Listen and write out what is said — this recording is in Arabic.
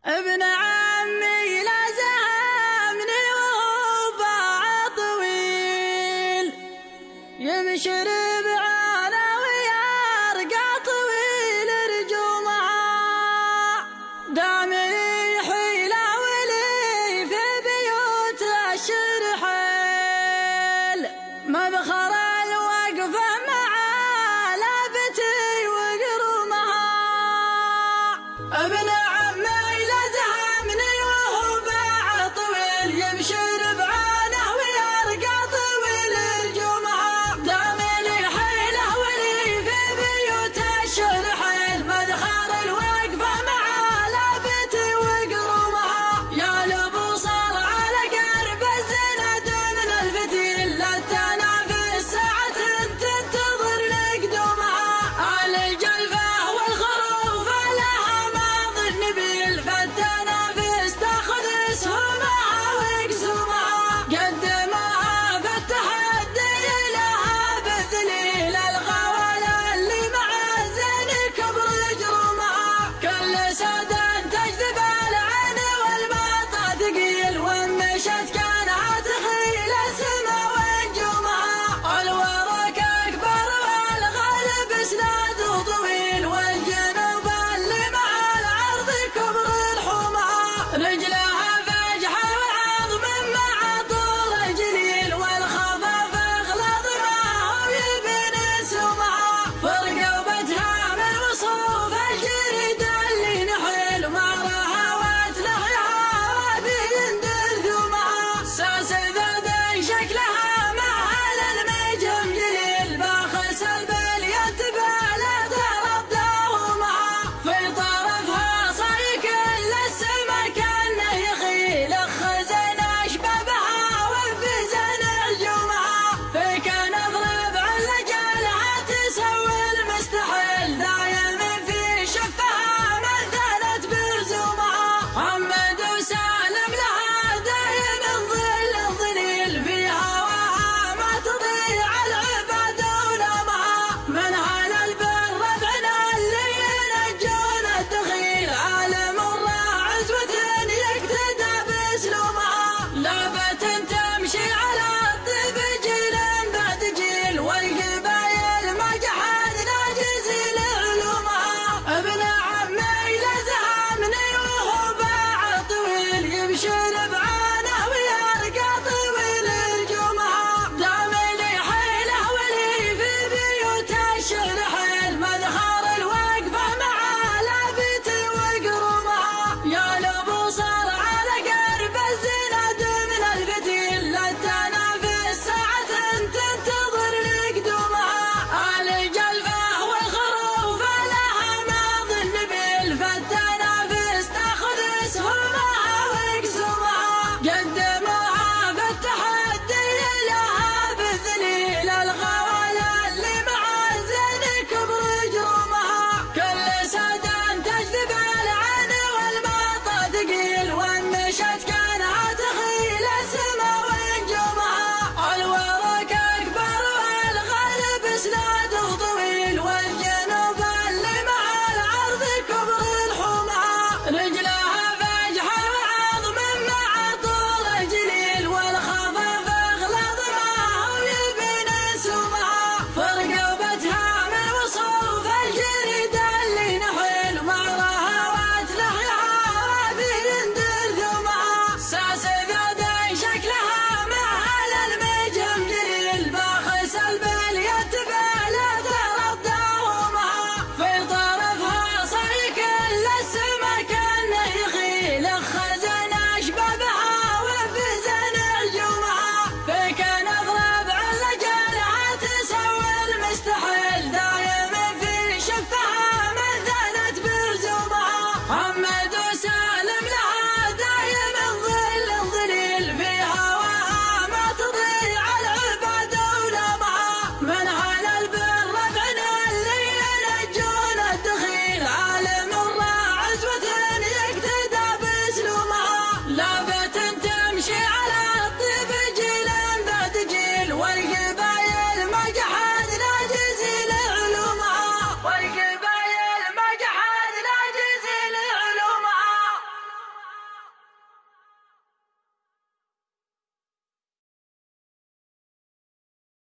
ابن عمي لا زهمني وهو باع طويل، يمشي ربعانا ويرقى طويل رجومها، دام حيله ولي في بيوت الشرحيل، مبخر الوقفة مع لابتي وقرمها. ابن عمي لا زهمني وهو باع طويل، يمشي ربعانه ويرقى طويل رجومها، دام حيله ولي في بيوت الشرحيل، مدخر الوقفة مع لابتي وقرمها. يا لبو صار على قرب الزند من الفتيل، لا تنافس ساعة تنتظر لقدومها، الجلفة والخروف لها ماض النبيل، فالتنافس تاخذ اسهمها وقسومها، قدمها في التحدي لها بالذليل، الغوالة اللي مع الزين كبر جرومها، كل سادة